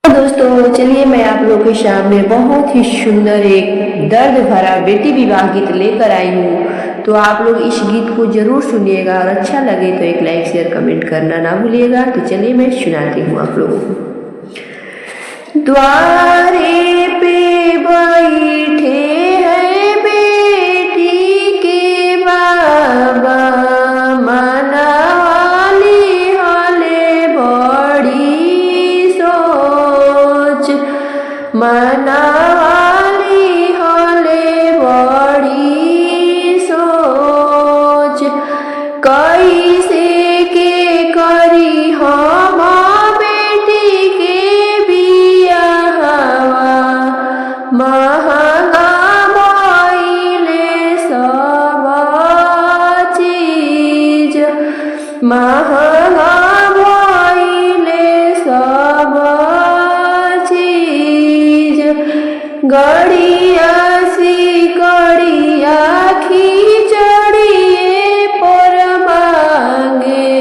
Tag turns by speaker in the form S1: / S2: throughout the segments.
S1: तो दोस्तों चलिए मैं आप लोगों के सामने बहुत ही सुंदर एक दर्द भरा बेटी विवाह गीत लेकर आई हूँ। तो आप लोग इस गीत को जरूर सुनिएगा और अच्छा लगे तो एक लाइक शेयर कमेंट करना ना भूलिएगा। तो चलिए मैं सुनाती हूँ आप लोगों को। द्वारे पे बैठे हैं बेटी के बाबा, मनाली हले बड़ी सोच, मनाली हले बड़ी सोच, कैसे के करी हम बेटी के बियाहवा, महंगा भइले सब चीज, महंगा भइले सब चीज, गड़िया सिकड़िया खिचड़िए पर मांगे,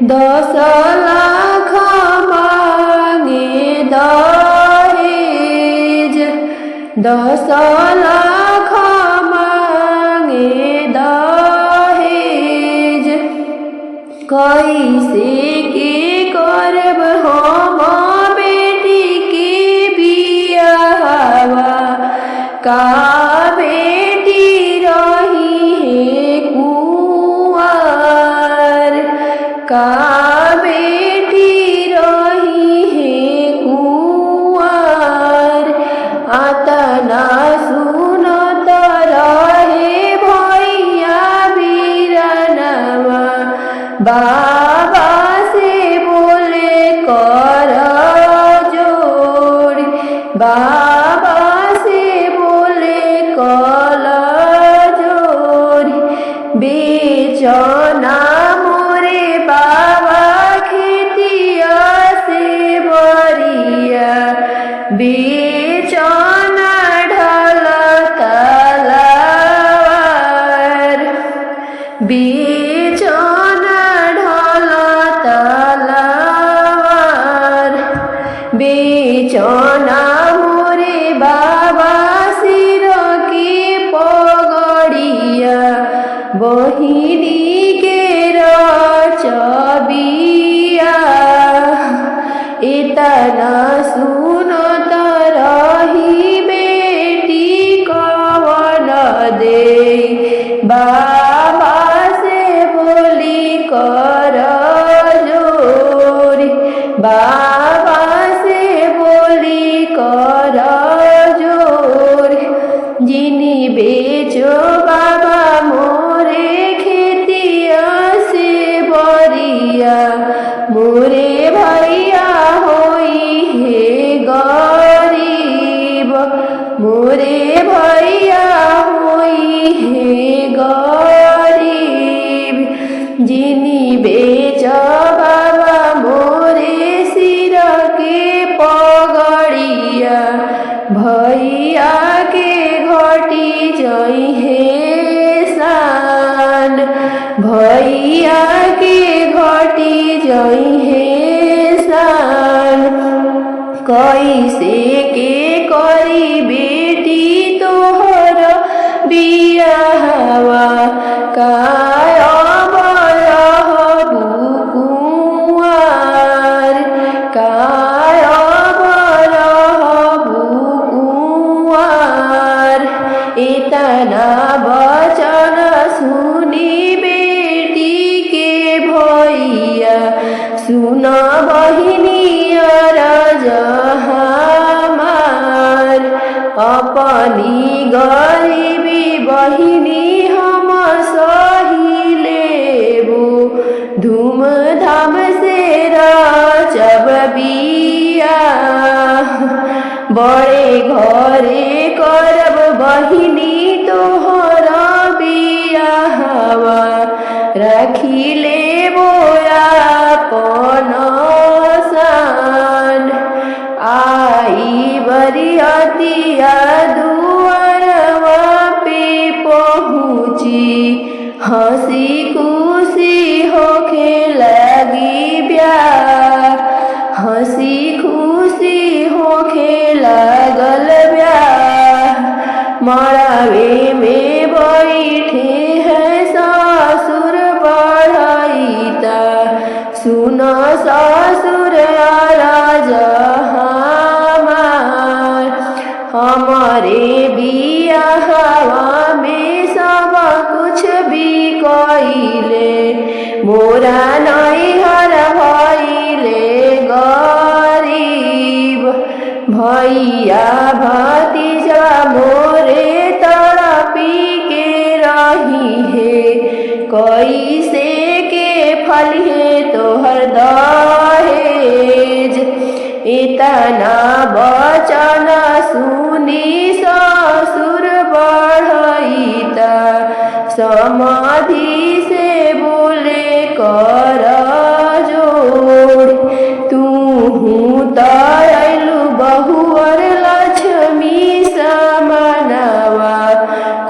S1: 10 लाख मांगे दहेज, 10 लाख मांगे दहेज, कैसे के करब हम बेटी के बियाहवा, का बेटी रही है कुंवार, का बेटी रही है कुंवार, आतना सुनत रहे भैया बीरनवा, बाबा से बोले कर जोड़, बाबा से बोले कर जोड़, बेचना मोरे बाबा खेतिया से बरिया, बेचना ढल तलवार, बेचना ढल तलवार, बेचना मोरे बाबा सिर की पगड़िया, बहिनी के रचबिया, इतना सुनत रही बेटी कवन दे, बाबा से बोली कर जोड़, बाबा से बोली कर जोड़, जिनी बेचो बाबा मोरे खेतिया से बरिया, मोरे भैया होई है गरीब, मोरे भैया होई है गरीब, जिनी बेच बाबा मोरे सिर के पगड़िया, भैया के घटी जई है शान, भैया के घटी जई है शान, कैसे के करी बेटी तोहर बियाहवा, काय रहबू कुंवार, काय रहबू कुंवार, इतना वचन सुनी बेटी के भैया, सुन बहिनिया हमार, अपनी गरीबी बहिनी हम सही लेबो, धूमधाम से रचब बियाह, बड़े घरे करब बहिनी तोहर बियाहवा, राखी लेबो आपन शान, आई बरियतिया दुआरवा पे पहुँची, हंसी खुशी होखे लगी ब्याह, हंसी खुशी लागल ब्याह, मड़ावे में बैठे हैं ससुर बढ़ैता, सुन ससुर राजा हमार, हमारे बियाहवा में सब कुछ भी कइले, मोरा नैहर भइले गरीब, भैया भतीजा मोरे तड़पी के रही है, कैसे के फलिहे तोहर दहेज, इतना बचन सुनी ससुर बढ़ैता, समाधि से बोले कर जोड़, तू तैलु बहुअर लक्ष्मी समानवा,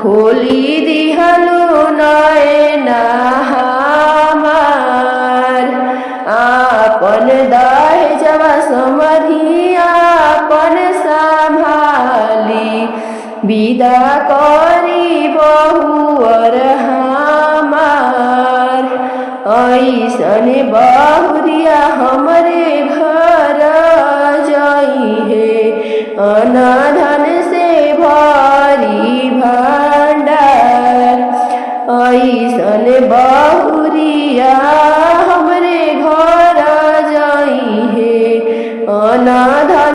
S1: खोली दिहलु नयना हमार, आपन दहेजवा समधि आपन संभाली, विदा करी बहुअर हमार, ऐसन बहुरिया हमरे घर जाई है, अनाधन से भरी भंडार, ऐसन